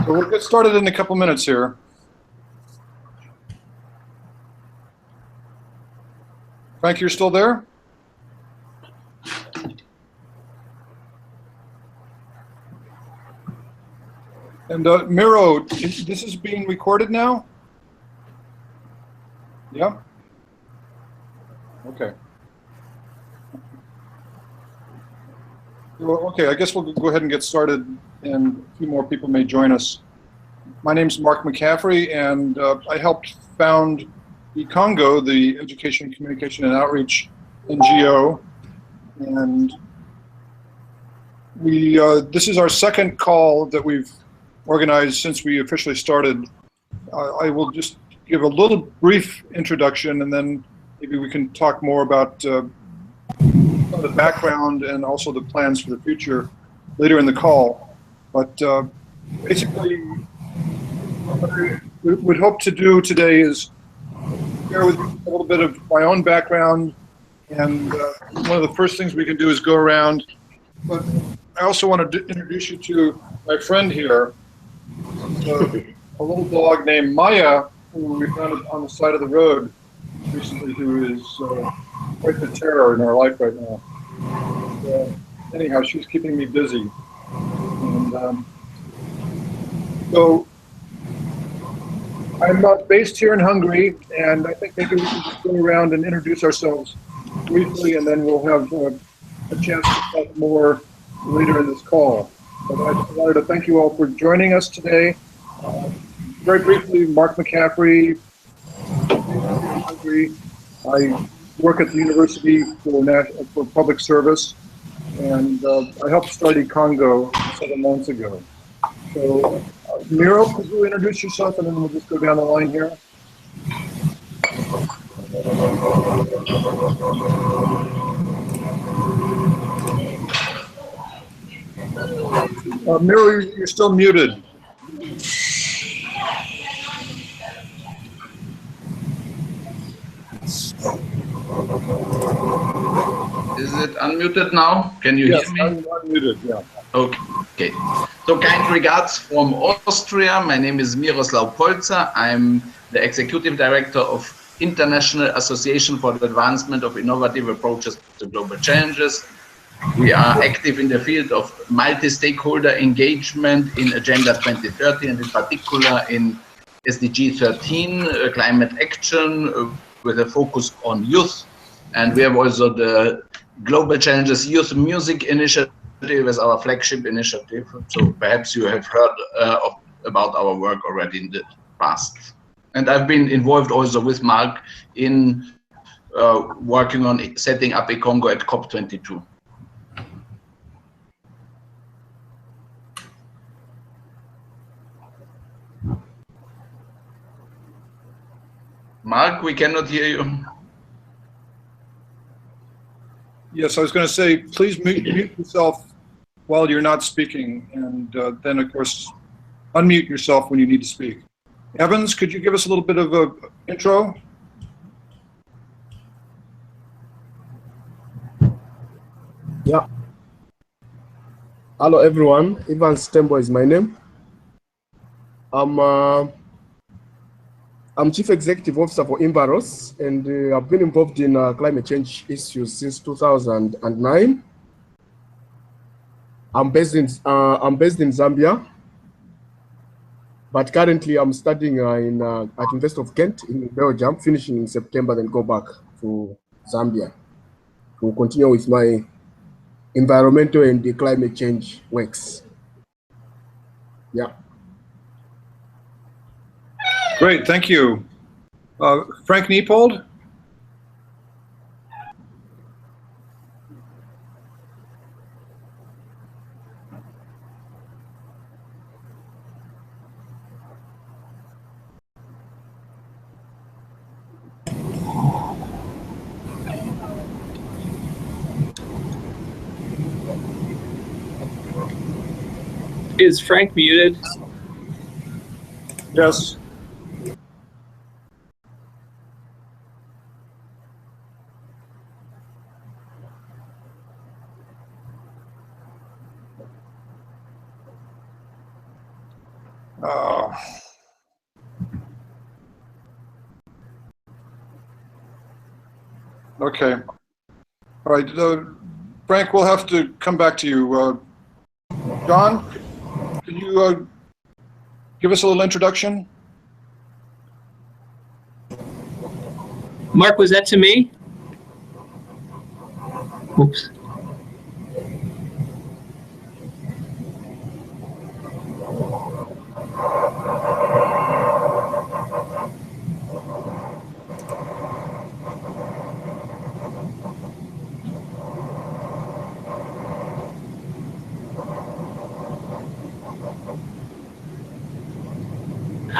So we'll get started in a couple minutes here. Frank, you're still there? And Miro, this is being recorded now? Yeah? Okay. Well, okay, I guess we'll go ahead and get started, and a few more people may join us. My name's Mark McCaffrey, and I helped found ECONGO, the Education, Communication, and Outreach NGO. And this is our second call that we've organized since we officially started. I will just give a little brief introduction, and then maybe we can talk more about the background and also the plans for the future later in the call. But basically, what we would hope to do today is share with you a little bit of my own background, and one of the first things we can do is go around. But I also want to introduce you to my friend here, a little dog named Maya, who we found on the side of the road recently, who is quite the terror in our life right now. Anyhow, she's keeping me busy. And so I'm based here in Hungary, and I think maybe we can just go around and introduce ourselves briefly, and then we'll have a chance to talk more later in this call. But I just wanted to thank you all for joining us today. Very briefly, Mark McCaffrey. I work at the University for Public Service, and I helped start ECONGO 7 months ago. So, Miro, could you introduce yourself, and then we'll just go down the line here. Miro, you're still muted. Is it unmuted now? Can you hear me? Yes, unmuted, yeah. Okay. So kind regards from Austria. My name is Miroslav Polzer. I'm the Executive Director of International Association for the Advancement of Innovative Approaches to Global Challenges. We are active in the field of multi-stakeholder engagement in Agenda 2030, and in particular in SDG 13, climate action, with a focus on youth. And we have also the Global Challenges Youth Music Initiative as our flagship initiative. So perhaps you have heard about our work already in the past. And I've been involved also with Mark in working on setting up ECONGO at COP22. Mark, we cannot hear you. Yes, I was going to say, please mute yourself while you're not speaking, and then, of course, unmute yourself when you need to speak. Evans, could you give us a little bit of an intro? Yeah. Hello, everyone. Evans Tembo is my name. I'm Chief Executive Officer for Imbaros, and I've been involved in climate change issues since 2009. I'm based in Zambia, but currently I'm studying at University of Kent in Belgium, finishing in September, then go back to Zambia to continue with my environmental and the climate change works. Yeah. Great, thank you. Frank Niepold? Is Frank muted? Yes. Uh, okay. All right. Frank, we'll have to come back to you. John, can you give us a little introduction? Mark, was that to me? Oops.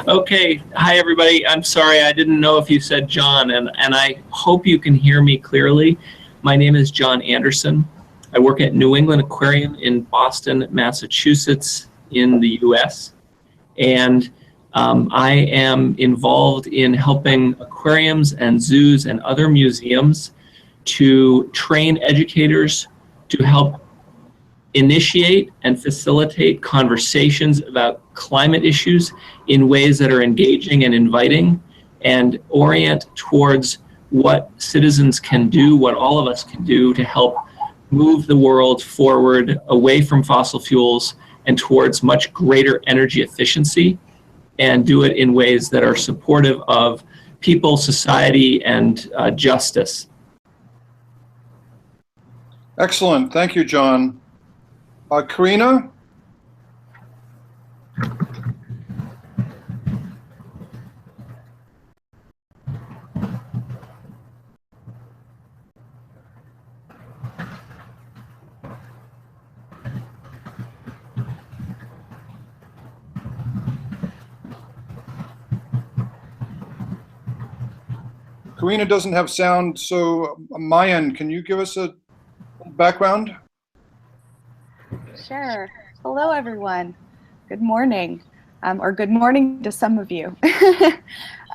Okay, hi everybody. I'm sorry, I didn't know if you said John, and I hope you can hear me clearly. My name is John Anderson. I work at New England Aquarium in Boston, Massachusetts in the US. And I am involved in helping aquariums and zoos and other museums to train educators to help initiate and facilitate conversations about climate issues in ways that are engaging and inviting, and orient towards what citizens can do, what all of us can do to help move the world forward away from fossil fuels and towards much greater energy efficiency, and do it in ways that are supportive of people, society, and justice. Excellent. Thank you, John. Karina? Karina doesn't have sound, so Mayan, can you give us a background? Sure. Hello, everyone. Good morning, or good morning to some of you.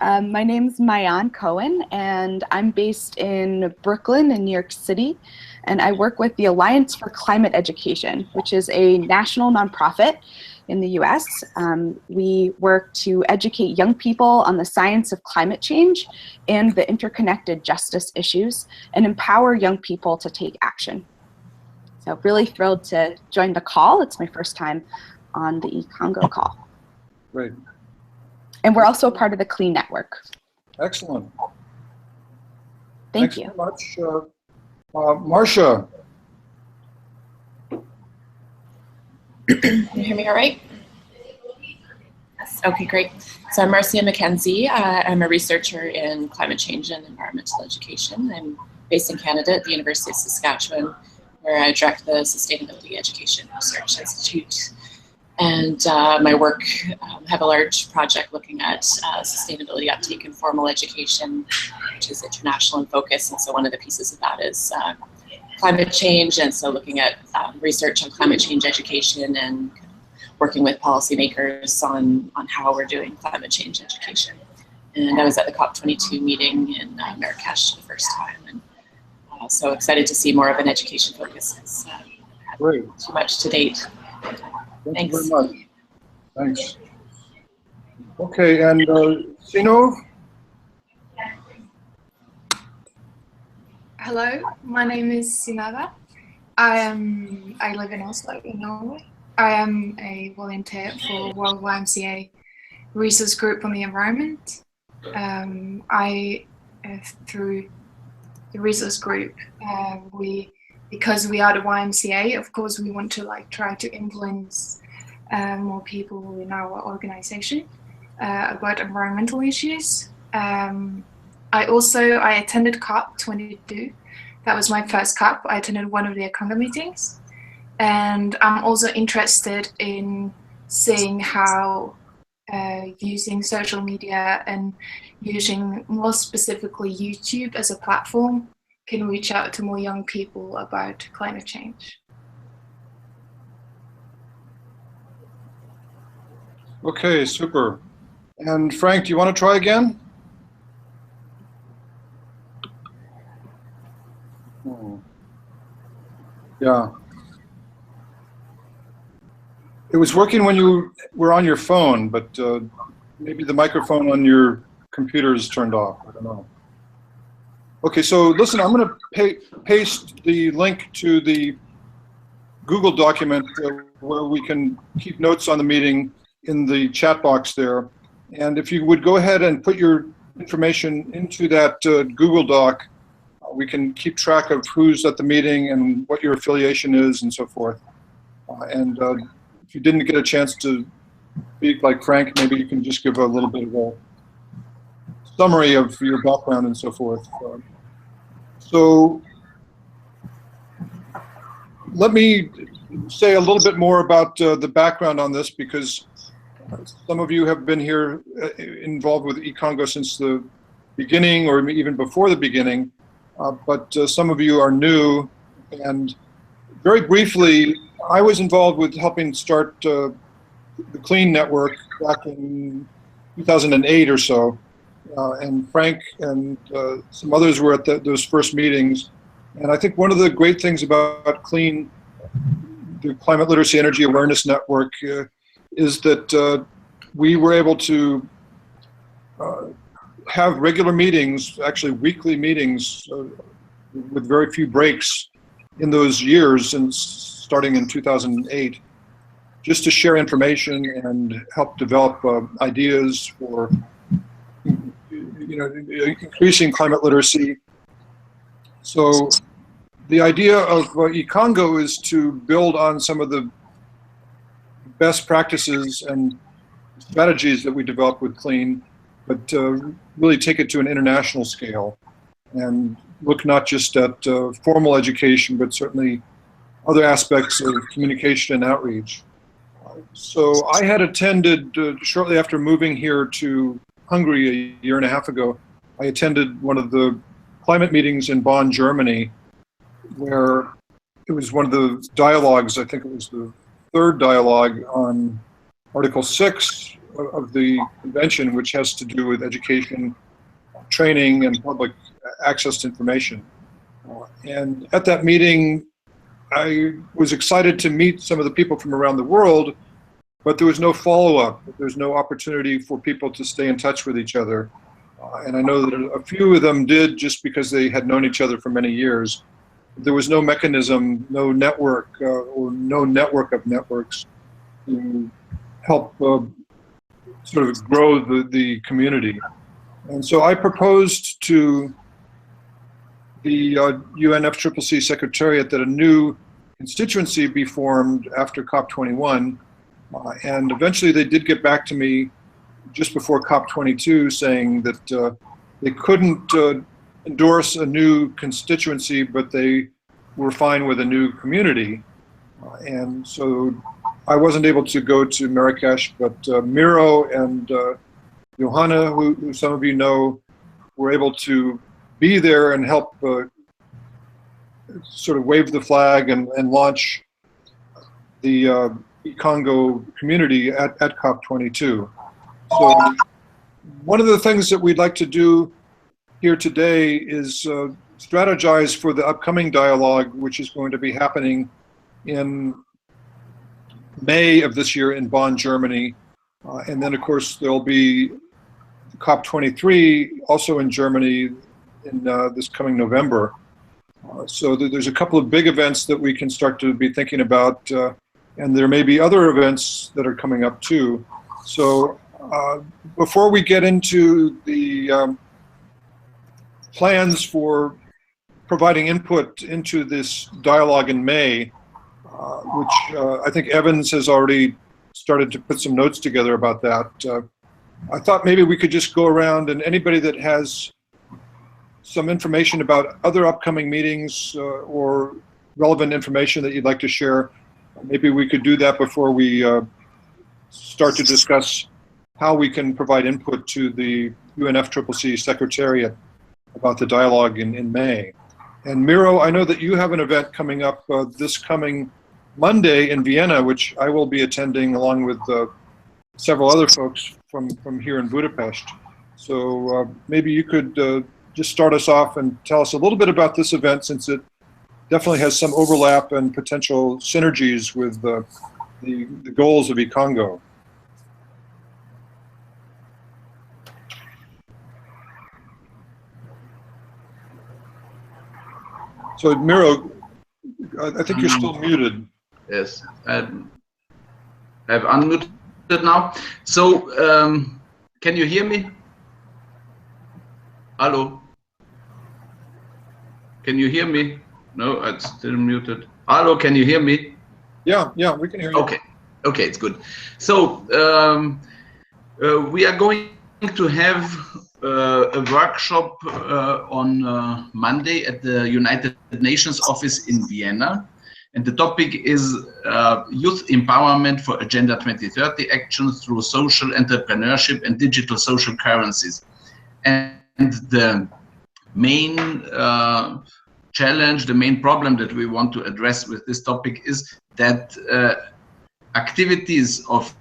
My name's Mayan Cohen, and I'm based in Brooklyn in New York City, and I work with the Alliance for Climate Education, which is a national nonprofit in the US. We work to educate young people on the science of climate change and the interconnected justice issues, and empower young people to take action. So really thrilled to join the call. It's my first time on the ECONGO call. Great. And we're also a part of the Clean Network. Excellent. Thank Thanks you. so much. Marcia. Can you hear me all right? Yes, okay, great. So I'm Marcia McKenzie. I'm a researcher in climate change and environmental education. I'm based in Canada at the University of Saskatchewan, where I direct the Sustainability Education Research Institute. And my work, have a large project looking at sustainability uptake in formal education, which is international in focus. And so one of the pieces of that is climate change. And so looking at research on climate change education and working with policymakers on how we're doing climate change education. And I was at the COP22 meeting in Marrakesh for the first time. And so excited to see more of an education focus. It's Great. too much to date. Thank Thanks. you very much. Thanks. Okay, and Sino? Hello, my name is Sinada. I live in Oslo, in Norway. I am a volunteer for World YMCA Resource Group on the Environment. Through the resource group, because we are the YMCA, of course, we want to try to influence more people in our organization about environmental issues. I attended COP22. That was my first COP. I attended one of the ECONGO meetings. And I'm also interested in seeing how using social media and using more specifically YouTube as a platform can reach out to more young people about climate change. Okay, super. And Frank, do you want to try again? Yeah. It was working when you were on your phone, but maybe the microphone on your computer is turned off. I don't know. Okay, so listen, I'm going to paste the link to the Google document where we can keep notes on the meeting in the chat box there. And if you would go ahead and put your information into that Google Doc, we can keep track of who's at the meeting and what your affiliation is and so forth. And if you didn't get a chance to speak like Frank, maybe you can just give a little bit of a summary of your background and so forth. So let me say a little bit more about the background on this, because some of you have been here involved with ECONGO since the beginning or even before the beginning, but some of you are new. And very briefly, I was involved with helping start the Clean Network back in 2008 or so. And Frank and some others were at those first meetings. And I think one of the great things about Clean, the Climate Literacy Energy Awareness Network, is that we were able to have regular meetings, actually weekly meetings, with very few breaks in those years, and starting in 2008, just to share information and help develop ideas for increasing climate literacy. So the idea of ECONGO is to build on some of the best practices and strategies that we developed with Clean, but really take it to an international scale and look not just at formal education, but certainly other aspects of communication and outreach. So I had attended, shortly after moving here to Hungary a year and a half ago, I attended one of the climate meetings in Bonn, Germany, where it was one of the dialogues, I think it was the third dialogue on Article 6 of the convention, which has to do with education, training, and public access to information. And at that meeting, I was excited to meet some of the people from around the world, but there was no follow-up. There's no opportunity for people to stay in touch with each other. And I know that a few of them did just because they had known each other for many years. There was no mechanism, no network, or no network of networks to help sort of grow the community. And so I proposed to the UNFCCC Secretariat that a new constituency be formed after COP21. And eventually they did get back to me just before COP22 saying that they couldn't endorse a new constituency, but they were fine with a new community. And so I wasn't able to go to Marrakesh, but Miro and Johanna, who some of you know, were able to be there and help sort of wave the flag and launch the ECONGO community at COP22. So one of the things that we'd like to do here today is strategize for the upcoming dialogue, which is going to be happening in May of this year in Bonn, Germany. And then, of course, there'll be COP23 also in Germany in this coming November. So there's a couple of big events that we can start to be thinking about, and there may be other events that are coming up too. So before we get into the plans for providing input into this dialogue in May, which I think Evans has already started to put some notes together about that, I thought maybe we could just go around, and anybody that has some information about other upcoming meetings or relevant information that you'd like to share, maybe we could do that before we start to discuss how we can provide input to the UNFCCC Secretariat about the dialogue in May. And Miro, I know that you have an event coming up this coming Monday in Vienna, which I will be attending along with several other folks from here in Budapest. So maybe you could just start us off and tell us a little bit about this event, since it definitely has some overlap and potential synergies with the goals of ECONGO. So Miro, I think you're still muted. Yes, I've unmuted now. So can you hear me? Hello? Can you hear me? No, it's still muted. Hello, can you hear me? Yeah, we can hear you. Okay, it's good. So we are going to have a workshop on Monday at the United Nations office in Vienna. And the topic is youth empowerment for Agenda 2030 action through social entrepreneurship and digital social currencies. And the main challenge, the main problem that we want to address with this topic is that activities of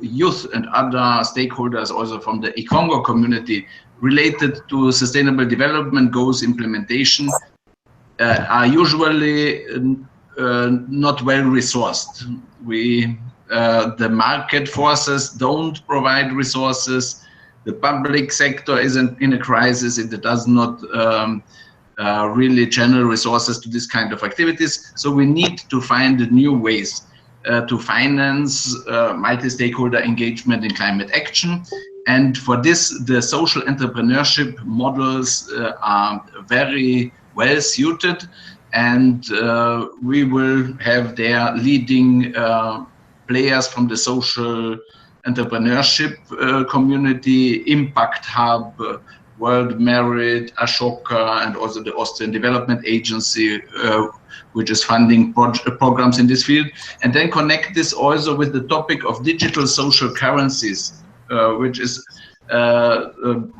youth and other stakeholders also from the ECONGO community related to sustainable development goals implementation are usually not well resourced. The market forces don't provide resources. The public sector is in a crisis. It does not really channel resources to this kind of activities. So we need to find new ways to finance multi-stakeholder engagement in climate action. And for this, the social entrepreneurship models are very well suited. And we will have their leading players from the social entrepreneurship community, Impact Hub, World Merit, Ashoka, and also the Austrian Development Agency, which is funding programs in this field. And then connect this also with the topic of digital social currencies, which is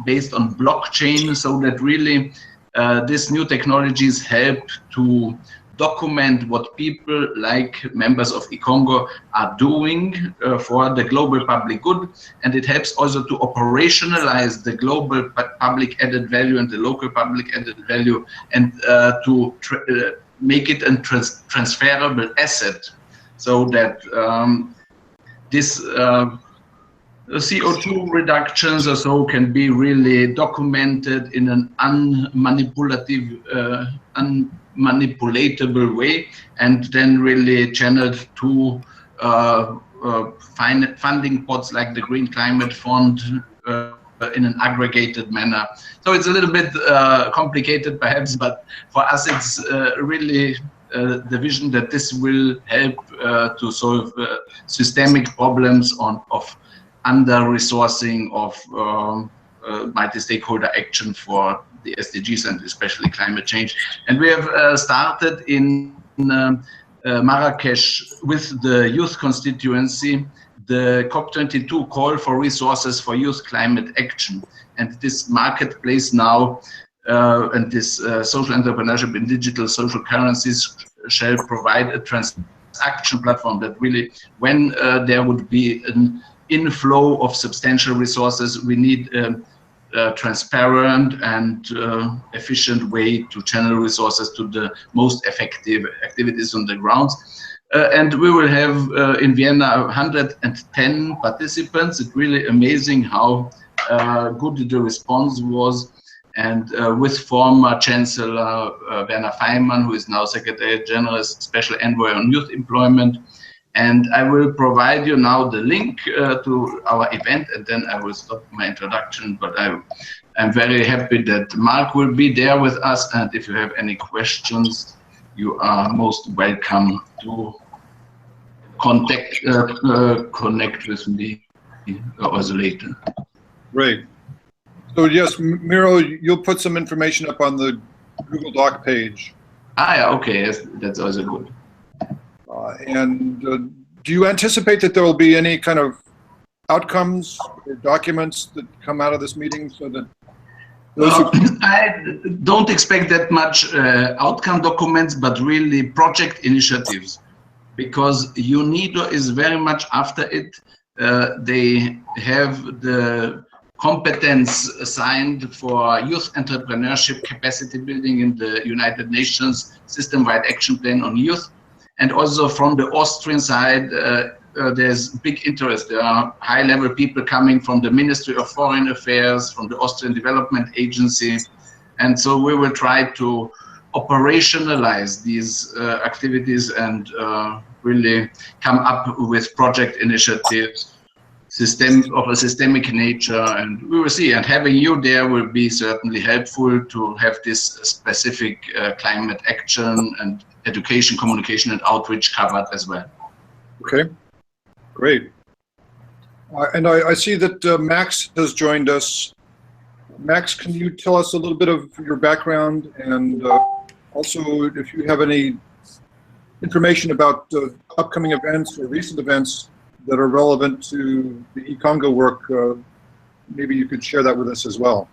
based on blockchain, so that really these new technologies help to document what people like members of ECONGO are doing for the global public good, and it helps also to operationalize the global public added value and the local public added value, and to make it a transferable asset, so that this CO2 reductions or so can be really documented in an unmanipulatable way, and then really channeled to funding pots like the Green Climate Fund in an aggregated manner. So it's a little bit complicated perhaps, but for us it's really the vision that this will help to solve systemic problems of under-resourcing of multi-stakeholder action for the SDGs and especially climate change. And we have started in Marrakesh with the youth constituency, the COP22 call for resources for youth climate action. And this marketplace now and this social entrepreneurship in digital social currencies shall provide a transaction platform that really, when there would be an inflow of substantial resources, we need a transparent and efficient way to channel resources to the most effective activities on the ground. And we will have in Vienna 110 participants. It's really amazing how good the response was. And with former Chancellor Werner Faymann, who is now Secretary General, Special Envoy on Youth Employment. And I will provide you now the link to our event, and then I will stop my introduction. But I'm very happy that Mark will be there with us, and if you have any questions, you are most welcome to connect with me also later. Great. So yes, Miro, you'll put some information up on the Google Doc page. Ah, yeah, okay, yes, that's also good. And do you anticipate that there will be any kind of outcomes or documents that come out of this meeting, so that those I don't expect that much outcome documents, but really project initiatives, because UNIDO is very much after it. They have the competence assigned for youth entrepreneurship capacity building in the United Nations system-wide action plan on youth. And also from the Austrian side, there's big interest. There are high-level people coming from the Ministry of Foreign Affairs, from the Austrian Development Agency, and so we will try to operationalize these activities and really come up with project initiatives of a systemic nature, and we will see. And having you there will be certainly helpful to have this specific climate action and education, communication, and outreach covered as well. Okay, great. And I see that Max has joined us. Max, can you tell us a little bit of your background, and also if you have any information about upcoming events or recent events that are relevant to the ECONGO work, maybe you could share that with us as well.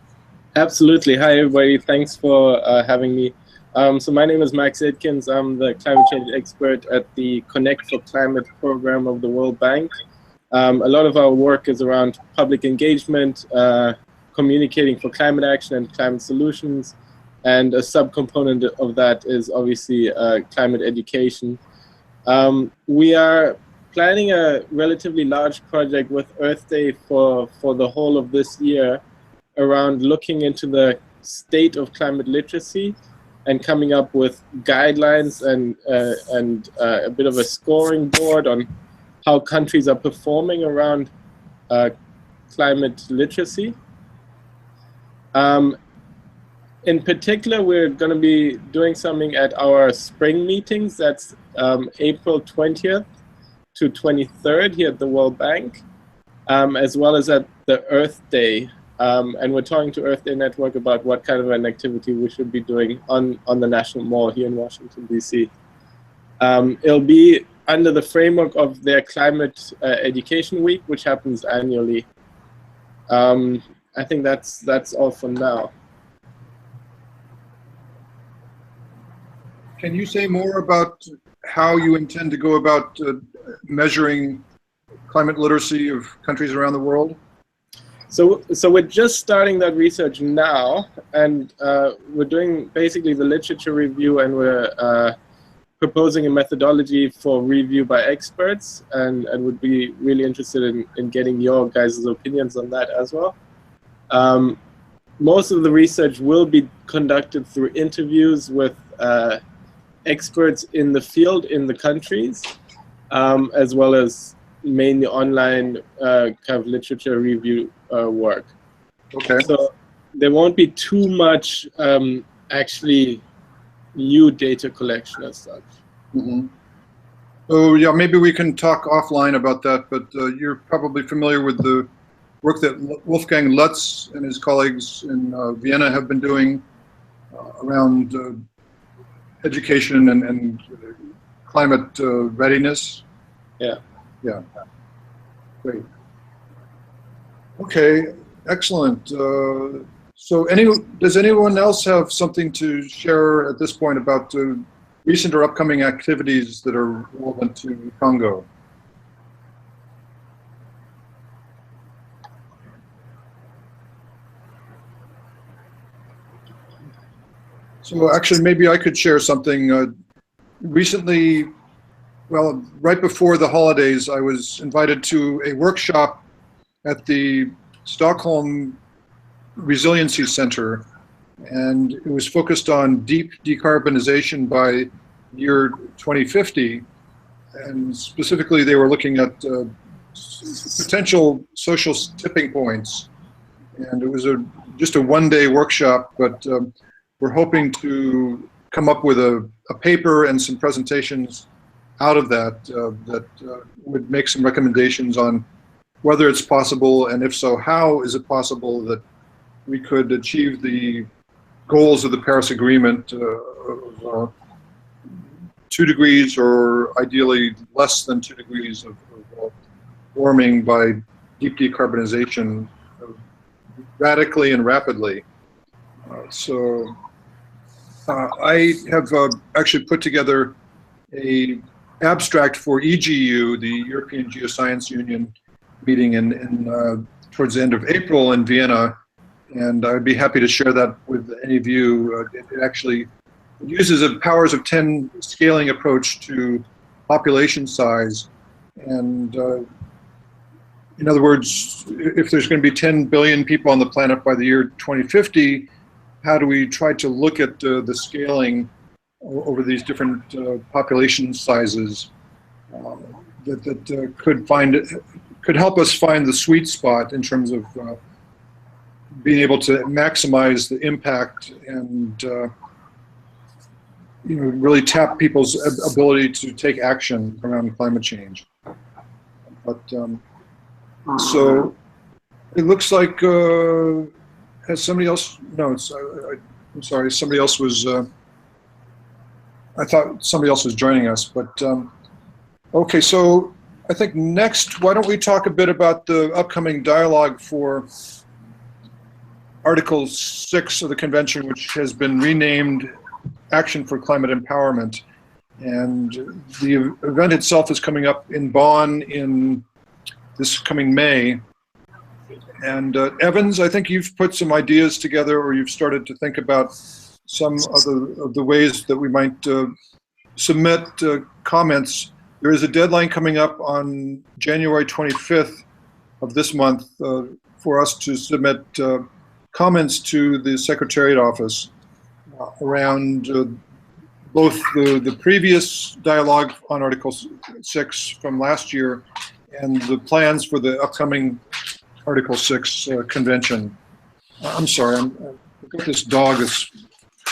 Absolutely. Hi, everybody. Thanks for having me. So my name is Max Atkins. I'm the climate change expert at the Connect for Climate program of the World Bank. A lot of our work is around public engagement, communicating for climate action and climate solutions, and a subcomponent of that is obviously climate education. We are planning a relatively large project with Earth Day for the whole of this year around looking into the state of climate literacy and coming up with guidelines and a bit of a scoring board on how countries are performing around climate literacy. In particular, we're going to be doing something at our spring meetings. That's April 20th to 23rd here at the World Bank, as well as at the Earth Day. And we're talking to Earth Day Network about what kind of an activity we should be doing on the National Mall here in Washington, D.C. It'll be under the framework of their Climate Education Week, which happens annually. I think that's all for now. Can you say more about how you intend to go about measuring climate literacy of countries around the world? So we're just starting that research now, and we're doing basically the literature review, and we're proposing a methodology for review by experts, and would be really interested in getting your guys' opinions on that as well. Most of the research will be conducted through interviews with experts in the field in the countries, as well as mainly online kind of literature review work. Okay. So there won't be too much actually new data collection as such. Mm-hmm. So yeah, maybe we can talk offline about that, but you're probably familiar with the work that Wolfgang Lutz and his colleagues in Vienna have been doing around education and climate readiness. Yeah. Yeah. Great. Okay, excellent. So does anyone else have something to share at this point about recent or upcoming activities that are relevant to Congo? So actually, maybe I could share something. Recently, well, right before the holidays, I was invited to a workshop at the Stockholm Resiliency Center, and it was focused on deep decarbonization by year 2050. And specifically, they were looking at potential social tipping points. And it was just a one-day workshop, but we're hoping to come up with a paper and some presentations out of that that would make some recommendations on whether it's possible, and if so, how is it possible that we could achieve the goals of the Paris Agreement of 2 degrees, or ideally less than 2 degrees of warming by deep decarbonization radically and rapidly. So I have actually put together a abstract for EGU, the European Geoscience Union meeting in towards the end of April in Vienna, and I'd be happy to share that with any of you. It actually uses a powers of 10 scaling approach to population size, And in other words, if there's going to be 10 billion people on the planet by the year 2050, how do we try to look at the scaling over these different population sizes that could help us find the sweet spot in terms of being able to maximize the impact and really tap people's ability to take action around climate change. But so it looks like has somebody else? No, I'm sorry. Somebody else was. I thought somebody else was joining us, but okay. So I think next, why don't we talk a bit about the upcoming dialogue for Article 6 of the convention, which has been renamed Action for Climate Empowerment. And the event itself is coming up in Bonn in this coming May. And Evans, I think you've put some ideas together, or you've started to think about some of the ways that we might submit comments. There is a deadline coming up on January 25th of this month for us to submit comments to the Secretariat Office around both the previous dialogue on Article 6 from last year and the plans for the upcoming Article 6 convention. I'm sorry, I've got this dog that's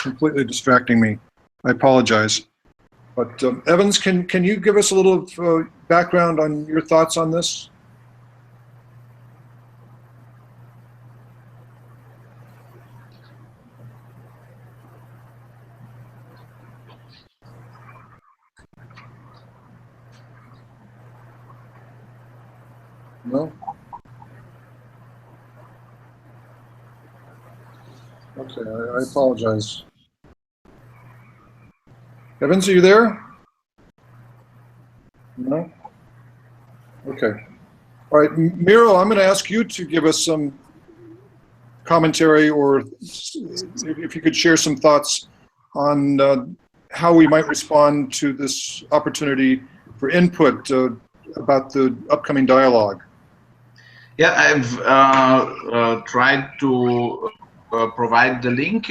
completely distracting me. I apologize. But Evans, can you give us a little background on your thoughts on this? No? Okay, I apologize. Evans, are you there? No? Okay. All right, Miro, I'm going to ask you to give us some commentary, or if you could share some thoughts on how we might respond to this opportunity for input about the upcoming dialogue. Yeah, I've tried to provide the link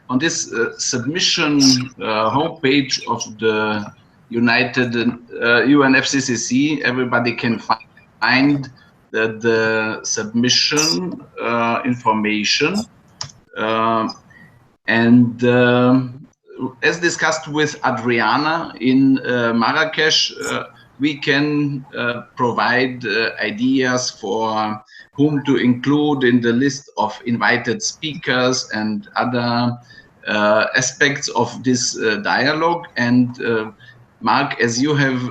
on this submission homepage of the United UNFCCC. Everybody can find the submission information, and as discussed with Adriana in Marrakesh, we can provide ideas for whom to include in the list of invited speakers and other aspects of this dialogue. And Mark, as you have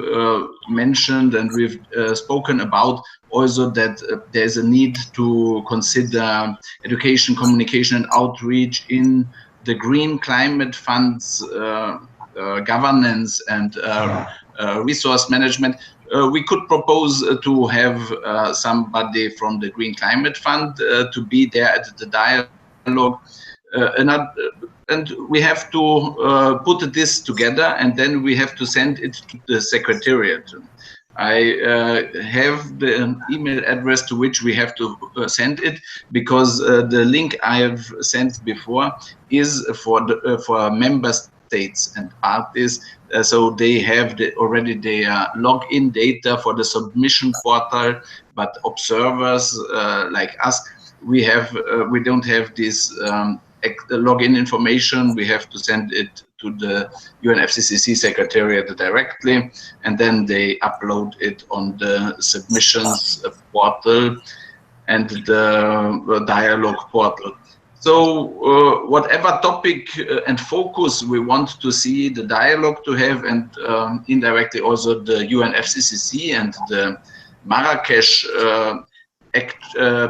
mentioned, and we've spoken about also, that there's a need to consider education, communication, and outreach in the Green Climate Fund's governance and resource management. We could propose to have somebody from the Green Climate Fund to be there at the dialogue. And we have to put this together, and then we have to send it to the Secretariat. I have the email address to which we have to send it, because the link I have sent before is for member states and parties, so they have already their login data for the submission portal. But observers like us, we don't have this login information. We have to send it to the UNFCCC Secretariat directly, and then they upload it on the submissions portal and the dialogue portal. So whatever topic and focus we want to see the dialogue to have, and indirectly also the UNFCCC and the Marrakesh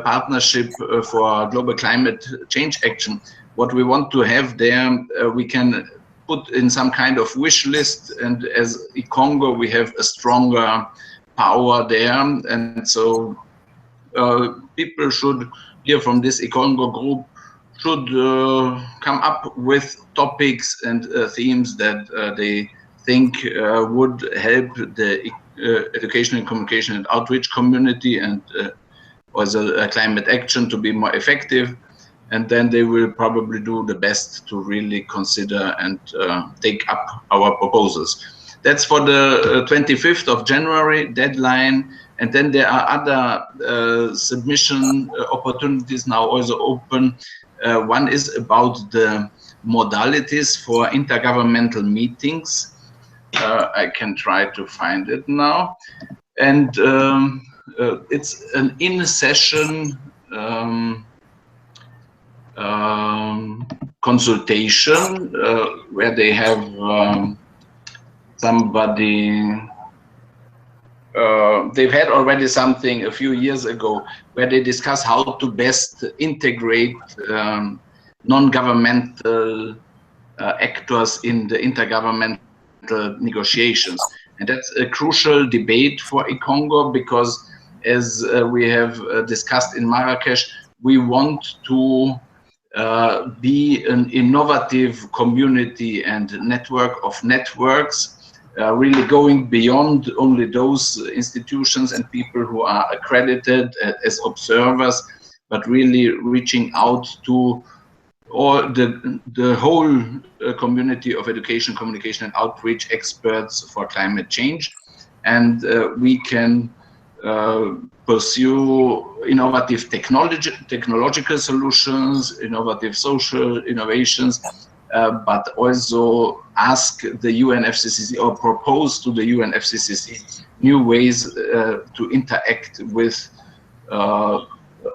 partnership for global climate change action, what we want to have there, we can put in some kind of wish list, and as ECONGO we have a stronger power there, and so people should hear from this ECONGO group should come up with topics and themes that they think would help the education and communication and outreach community and also climate action to be more effective. And then they will probably do the best to really consider and take up our proposals. That's for the 25th of January deadline. And then there are other submission opportunities now also open. One is about the modalities for intergovernmental meetings. I can try to find it now. And it's an in-session consultation where they have somebody. They've had already something a few years ago where they discuss how to best integrate non-governmental actors in the intergovernmental negotiations. And that's a crucial debate for ECONGO because, as we have discussed in Marrakesh, we want to be an innovative community and network of networks, really going beyond only those institutions and people who are accredited as observers, but really reaching out to all the whole community of education, communication, and outreach experts for climate change. And we can pursue innovative technological solutions, innovative social innovations, but also ask the UNFCCC or propose to the UNFCCC new ways to interact with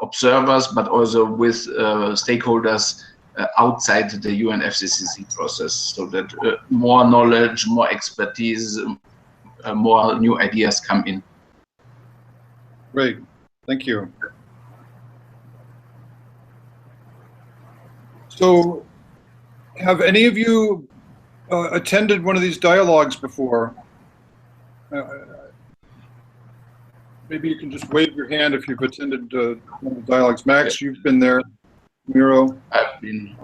observers, but also with stakeholders outside the UNFCCC process, so that more knowledge, more expertise, more new ideas come in. Great, thank you. So, have any of you attended one of these dialogues before? Maybe you can just wave your hand if you've attended one of the dialogues. Max, you've been there. Miro? I've been.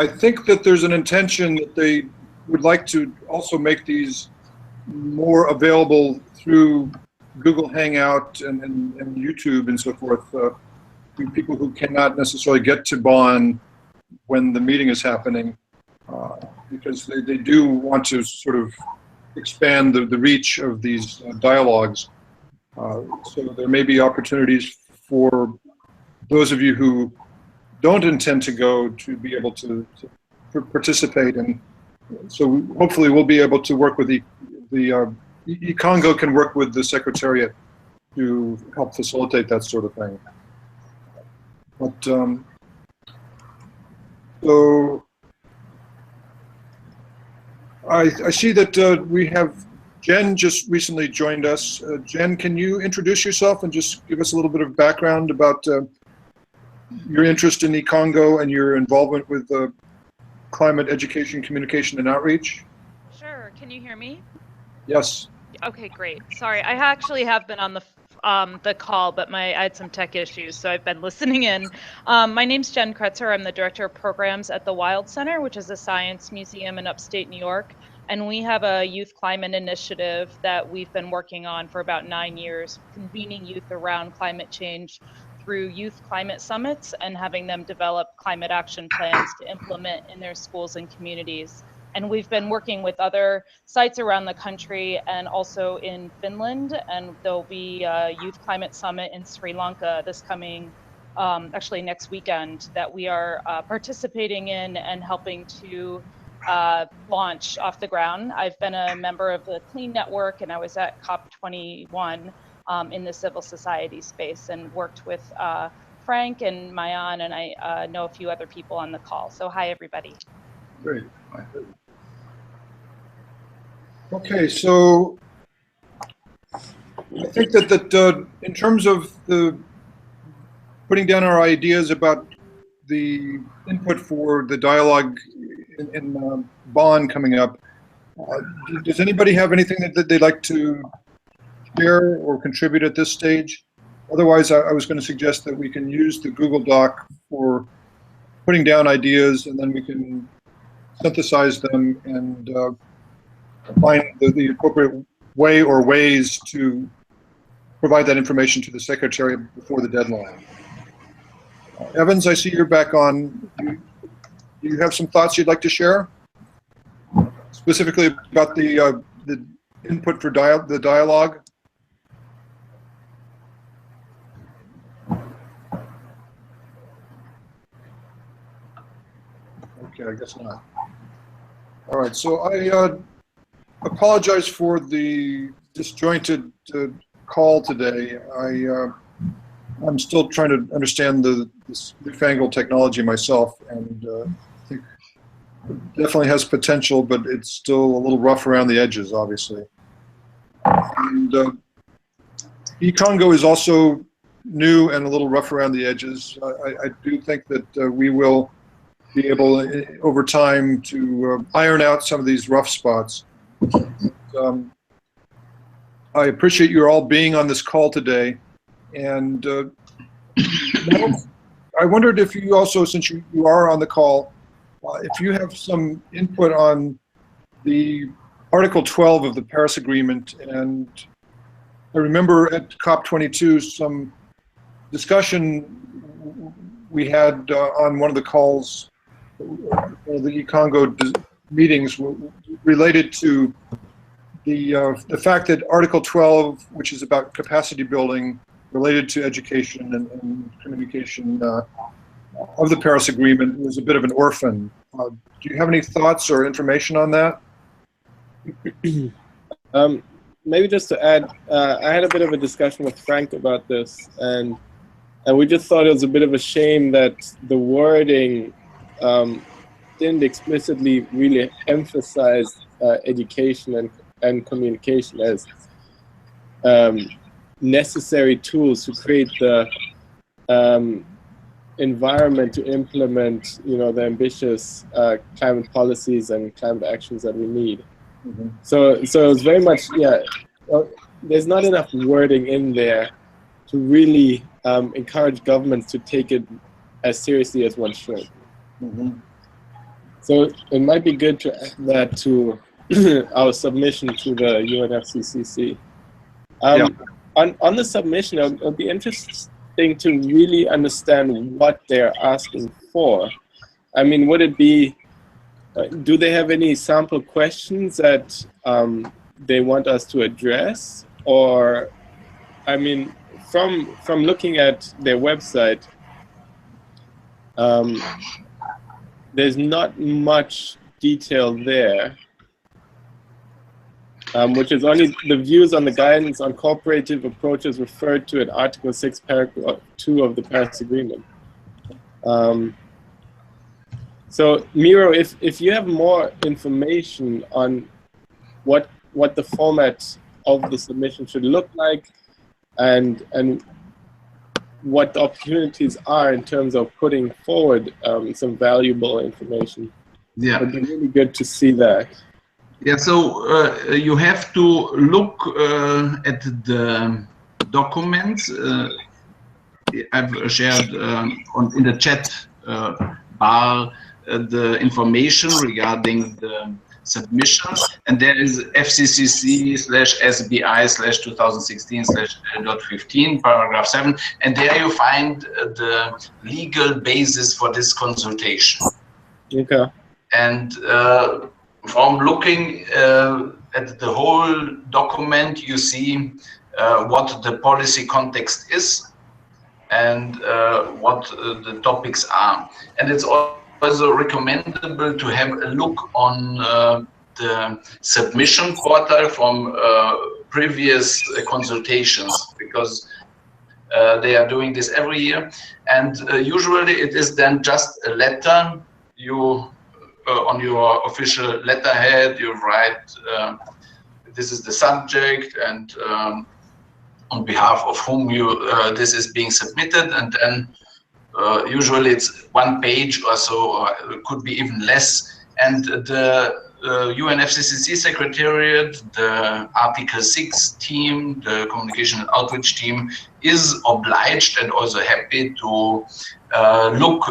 I think that there's an intention that they would like to also make these more available through Google Hangout and YouTube and so forth, to people who cannot necessarily get to Bonn when the meeting is happening, because they do want to sort of expand the reach of these dialogues. So there may be opportunities for those of you who don't intend to go to be able to participate, and so hopefully we'll be able to work with the ECONGO can work with the Secretariat to help facilitate that sort of thing. But so I see that we have Jen just recently joined us. Jen, can you introduce yourself and just give us a little bit of background about your interest in ECONGO and your involvement with climate education, communication, and outreach? Sure. Can you hear me? Yes. Okay, great. Sorry, I actually have been on the call, but I had some tech issues, so I've been listening in. My name's Jen Kretzer. I'm the Director of Programs at the Wild Center, which is a science museum in upstate New York. And we have a youth climate initiative that we've been working on for about 9 years, convening youth around climate change through youth climate summits and having them develop climate action plans to implement in their schools and communities. And we've been working with other sites around the country and also in Finland. And there'll be a youth climate summit in Sri Lanka this coming, actually next weekend, that we are participating in and helping to launch off the ground. I've been a member of the Clean Network, and I was at COP21 in the civil society space and worked with Frank and Mayan, and I know a few other people on the call. So hi, everybody. Great. Okay, so I think that in terms of the putting down our ideas about the input for the dialogue in Bonn coming up, does anybody have anything that they'd like to share or contribute at this stage? Otherwise, I was going to suggest that we can use the Google Doc for putting down ideas, and then we can synthesize them and find the appropriate way or ways to provide that information to the Secretary before the deadline. Evans, I see you're back on. Do you have some thoughts you'd like to share? Specifically about the input for the dialogue? Okay, I guess not. All right, so I apologize for the disjointed call today. I'm still trying to understand this newfangled technology myself, and I think it definitely has potential, but it's still a little rough around the edges, obviously. And ECONGO is also new and a little rough around the edges. I do think that we will be able, over time, to iron out some of these rough spots. I appreciate you all being on this call today, and I wondered if you also, since you are on the call, if you have some input on the Article 12 of the Paris Agreement. And I remember at COP22 some discussion we had on one of the calls, the ECONGO meetings, related to the fact that Article 12, which is about capacity building related to education and communication of the Paris Agreement, was a bit of an orphan. Do you have any thoughts or information on that? Maybe just to add, I had a bit of a discussion with Frank about this, and we just thought it was a bit of a shame that the wording didn't explicitly really emphasize education and communication as necessary tools to create the environment to implement, the ambitious climate policies and climate actions that we need. Mm-hmm. So it's very much, there's not enough wording in there to really encourage governments to take it as seriously as one should. Mm-hmm. So it might be good to add that to our submission to the UNFCCC. On the submission, it'll be interesting to really understand what they're asking for. I mean, would it be, do they have any sample questions that they want us to address? Or, I mean, from looking at their website, there's not much detail there, which is only the views on the guidance on cooperative approaches referred to in Article 6, Paragraph 2 of the Paris Agreement. So, Miro, if you have more information on what the format of the submission should look like, and what the opportunities are in terms of putting forward some valuable information, it'd be really good to see that. Yeah, so you have to look at the documents. I've shared in the chat bar the information regarding the submission, and there is FCCC/SBI/2016/L.15, paragraph 7, and there you find the legal basis for this consultation. Okay. And from looking at the whole document, you see what the policy context is and what the topics are. And it's also recommendable to have a look on the submission portal from previous consultations, because they are doing this every year. And usually it is then just a letter. You on your official letterhead, you write, this is the subject, and on behalf of whom this is being submitted, and then usually it's 1 page or so, or it could be even less. And the UNFCCC Secretariat, the Article 6 team, the Communication and Outreach team, is obliged and also happy to look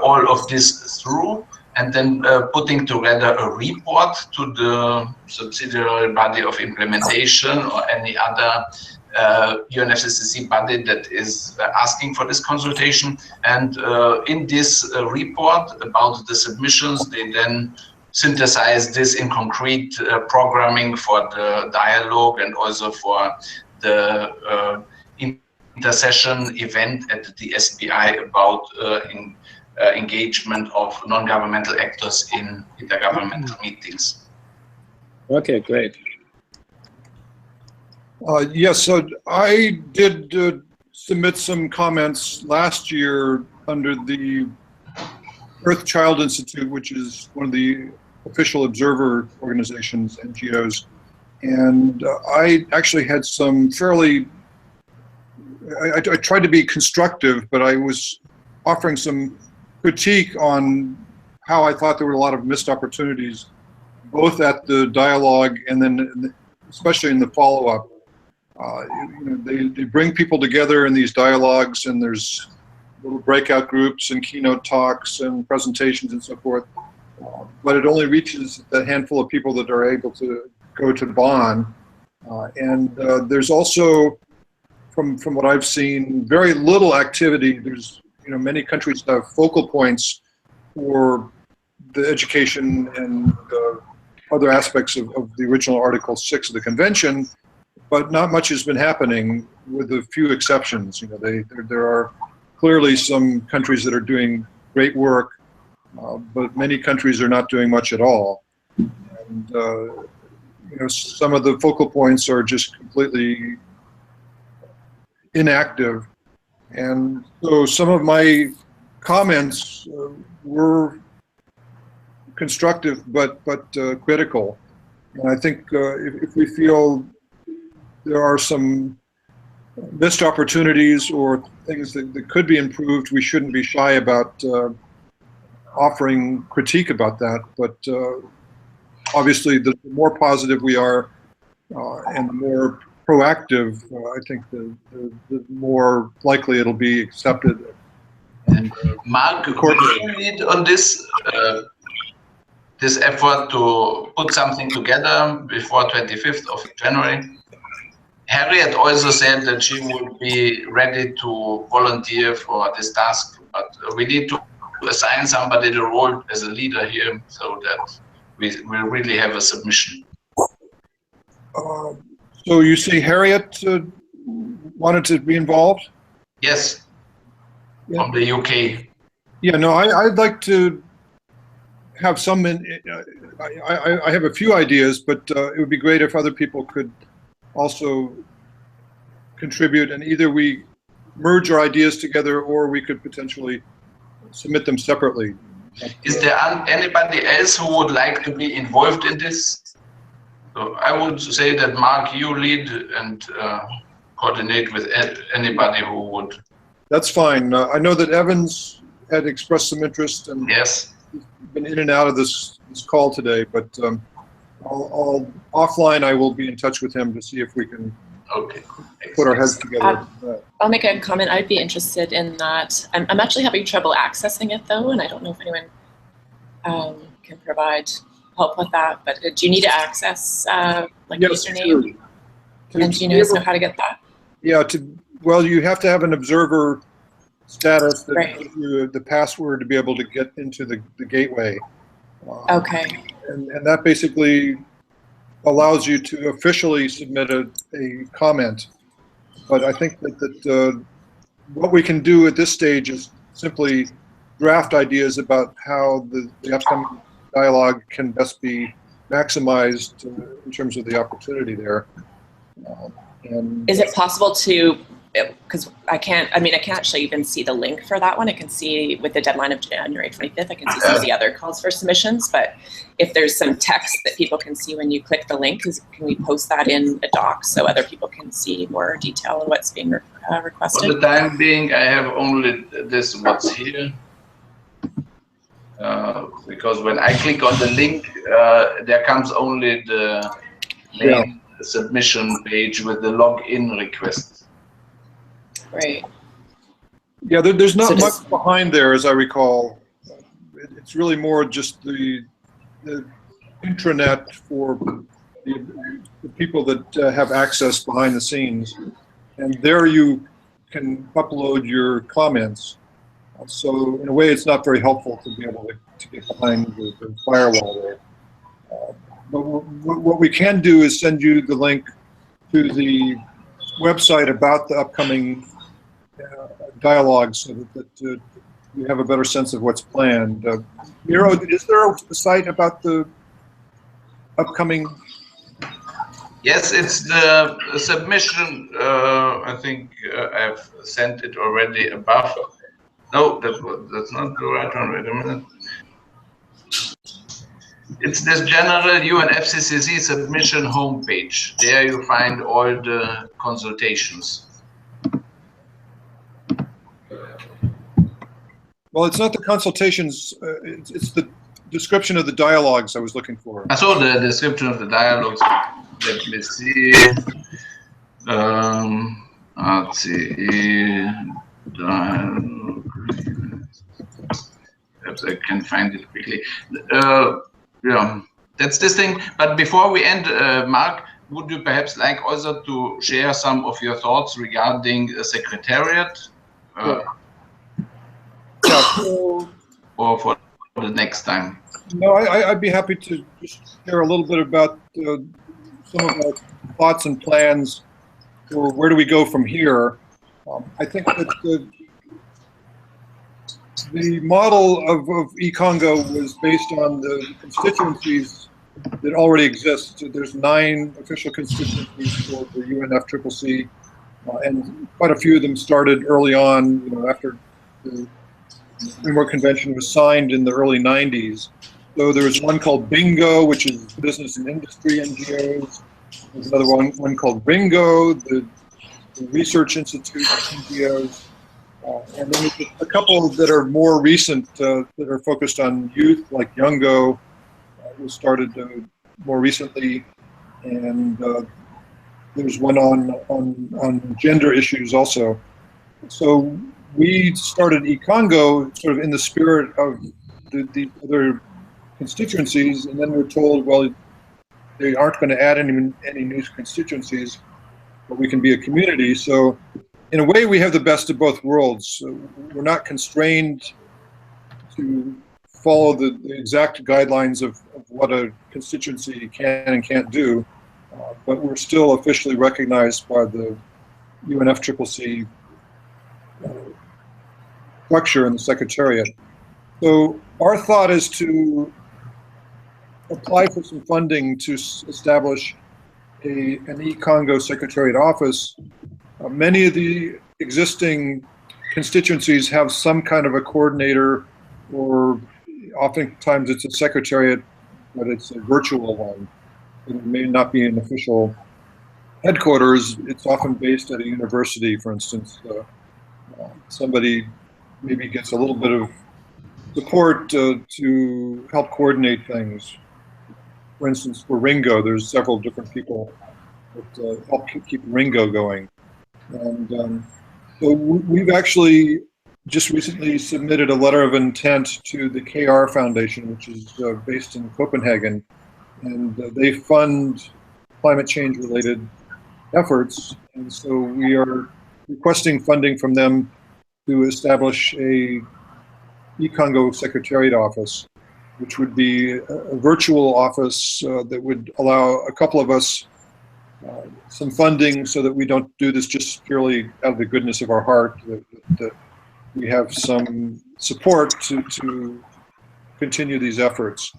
all of this through and then putting together a report to the subsidiary body of implementation or any other UNFCCC body that is asking for this consultation. And in this report about the submissions, they then synthesize this in concrete programming for the dialogue and also for the intercession event at the SBI about engagement of non-governmental actors in intergovernmental meetings. Okay, great. Yes, so I did submit some comments last year under the Earth Child Institute, which is one of the official observer organizations, NGOs. And I actually had some fairly, I tried to be constructive, but I was offering some critique on how I thought there were a lot of missed opportunities, both at the dialogue and then especially in the follow-up. They bring people together in these dialogues, and there's little breakout groups and keynote talks and presentations and so forth. But it only reaches that handful of people that are able to go to Bonn. There's also, from what I've seen, very little activity. There's many countries have focal points for the education and other aspects of the original Article 6 of the Convention, but not much has been happening, with a few exceptions. There are clearly some countries that are doing great work, but many countries are not doing much at all. And some of the focal points are just completely inactive. And so some of my comments were constructive but critical. And I think if we feel there are some missed opportunities or things that could be improved, we shouldn't be shy about offering critique about that. But obviously, the more positive we are and the more proactive, I think the more likely it'll be accepted. And, Mark, could you lead on this this effort to put something together before 25th of January? Harriet also said that she would be ready to volunteer for this task, but we need to assign somebody the role as a leader here so that we really have a submission. So you say Harriet wanted to be involved? Yes, yeah. From the UK. Yeah, no, I'd like to have some, I have a few ideas, but it would be great if other people could also contribute, and either we merge our ideas together or we could potentially submit them separately. Is there anybody else who would like to be involved in this? So I would say that Mark, you lead and coordinate with anybody who would. That's fine. I know that Evans had expressed some interest, and yes, he's been in and out of this call today, but I'll offline I will be in touch with him to see if we can put our heads together. I'll make a comment. I'd be interested in that. I'm actually having trouble accessing it though, and I don't know if anyone can provide help with that. But do you need to access like yes, username? And do you know how to get that? Yeah. Well, you have to have an observer status that right. gives you the password to be able to get into the gateway. Okay. And that basically allows you to officially submit a comment. But I think that what we can do at this stage is simply draft ideas about how the upcoming dialogue can best be maximized in terms of the opportunity there. And is it possible to, because I can't actually even see the link for that one. I can see with the deadline of January 25th, I can see some of the other calls for submissions, but if there's some text that people can see when you click the link, can we post that in a doc so other people can see more detail on what's being requested? For the time being, I have only this what's here. Because when I click on the link, there comes only the main submission page with the login request. Right. Yeah, there's not much behind there, as I recall. it's really more just the intranet for the people that have access behind the scenes. And there you can upload your comments. So in a way, it's not very helpful to be able to get behind the firewall there. But what we can do is send you the link to the website about the upcoming dialogue so that you have a better sense of what's planned. Miro, is there a site about the upcoming? Yes, it's the submission. I think I've sent it already above. No, that's not the right one. Wait a minute. It's this general UNFCCC submission homepage. There you find all the consultations. Well, it's not the consultations. It's the description of the dialogues I was looking for. I saw the description of the dialogues. Let me see. Perhaps I can find it quickly. Yeah, that's this thing. But before we end, Mark, would you perhaps like also to share some of your thoughts regarding the Secretariat? Or for the next time? No, I'd be happy to just share a little bit about some of our thoughts and plans for where do we go from here. I think that the model of ECONGO was based on the constituencies that already exist. There's 9 official constituencies for the UNFCCC, and quite a few of them started early on, after the Framework Convention was signed in the early 90s. So there was one called Bingo, which is business and industry NGOs. There's another one called Ringo, the Research Institute NGOs. And then there's a couple that are more recent that are focused on youth, like Youngo, who started more recently. And there's one on gender issues also. So we started ECONGO sort of in the spirit of the other constituencies, and then we're told, well, they aren't going to add any new constituencies, but we can be a community. So in a way, we have the best of both worlds. So we're not constrained to follow the exact guidelines of what a constituency can and can't do, but we're still officially recognized by the UNFCCC structure in the Secretariat. So our thought is to apply for some funding to establish an ECONGO Secretariat office. Many of the existing constituencies have some kind of a coordinator, or oftentimes it's a secretariat, but it's a virtual one. It may not be an official headquarters. It's often based at a university, for instance. Somebody maybe gets a little bit of support to help coordinate things. For instance, for Ringo, there's several different people that help keep Ringo going. And so we've actually just recently submitted a letter of intent to the KR Foundation, which is based in Copenhagen, and they fund climate change related efforts. And so we are requesting funding from them to establish a ECONGO Secretariat office, which would be a virtual office that would allow a couple of us some funding so that we don't do this just purely out of the goodness of our heart, that we have some support to continue these efforts.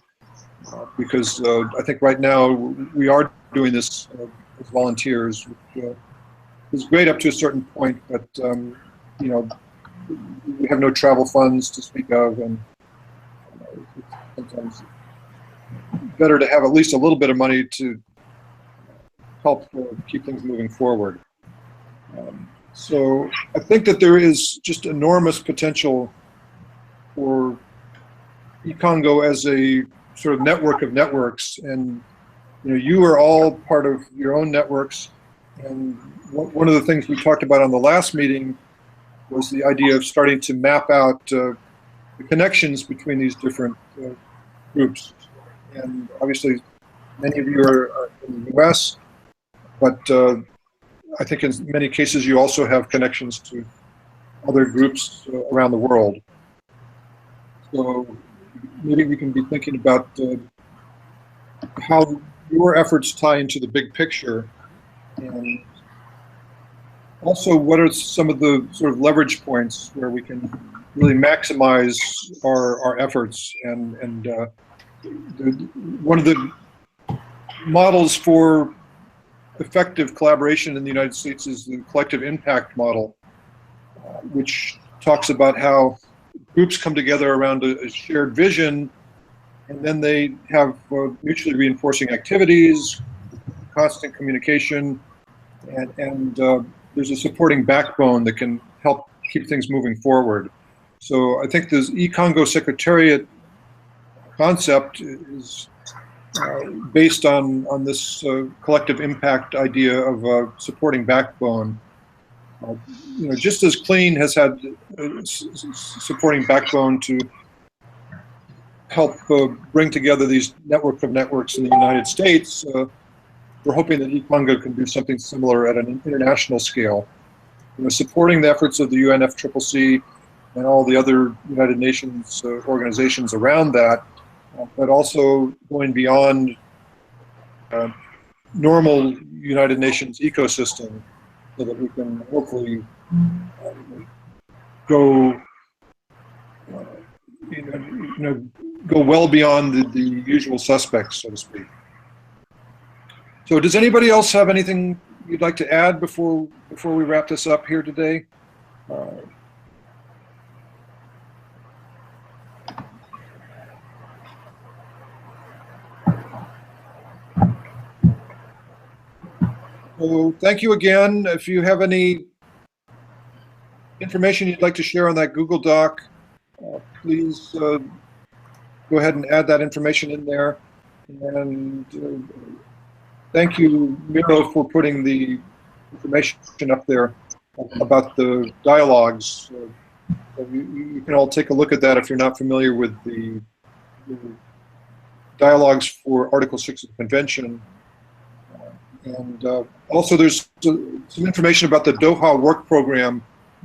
Because I think right now we are doing this as volunteers, which is great up to a certain point, but we have no travel funds to speak of, and it's sometimes better to have at least a little bit of money to help keep things moving forward. So I think that there is just enormous potential for ECONGO as a sort of network of networks, and you are all part of your own networks. And one of the things we talked about on the last meeting was the idea of starting to map out the connections between these different groups. And obviously, many of you are in the US, but I think in many cases you also have connections to other groups around the world. So maybe we can be thinking about how your efforts tie into the big picture, and also what are some of the sort of leverage points where we can really maximize our efforts. And one of the models for effective collaboration in the United States is the collective impact model, which talks about how groups come together around a shared vision, and then they have mutually reinforcing activities, constant communication, and there's a supporting backbone that can help keep things moving forward. So I think this ECONGO Secretariat concept is based on this collective impact idea of a supporting backbone. You know, just as Clean has had supporting backbone to help bring together these network of networks in the United States, we're hoping that ECONGO can do something similar at an international scale. You know, supporting the efforts of the UNFCCC and all the other United Nations organizations around that, but also going beyond normal United Nations ecosystem, so that we can hopefully go, go well beyond the usual suspects, so to speak. So, does anybody else have anything you'd like to add before we wrap this up here today? So thank you again. If you have any information you'd like to share on that Google Doc, please go ahead and add that information in there. And thank you, Miro, for putting the information up there about the dialogues. You can all take a look at that if you're not familiar with the dialogues for Article 6 of the Convention. And also there's some information about the Doha Work Program,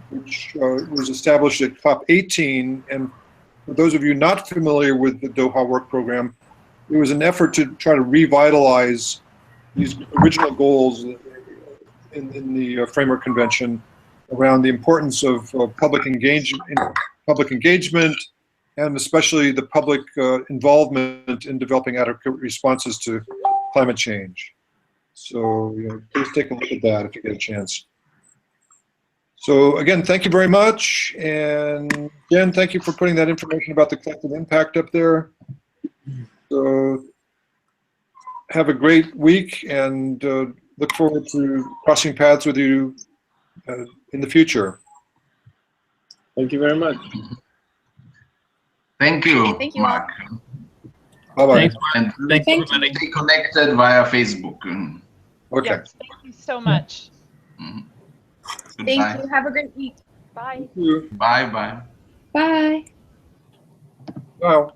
which was established at COP18. And for those of you not familiar with the Doha Work Program, it was an effort to try to revitalize these original goals in the Framework Convention around the importance of public engagement, and especially the public involvement in developing adequate responses to climate change. So please take a look at that if you get a chance. So again, thank you very much. And Jen, thank you for putting that information about the collective impact up there. So have a great week, and look forward to crossing paths with you in the future. Thank you very much. Thank you, Thank you, Mark. Bye-bye. Thanks, Mark. And Thanks, everybody. stay connected via Facebook. Okay. Yes, thank you so much. Goodbye. Thank you. Have a great week. Bye. Bye-bye. Bye. Well.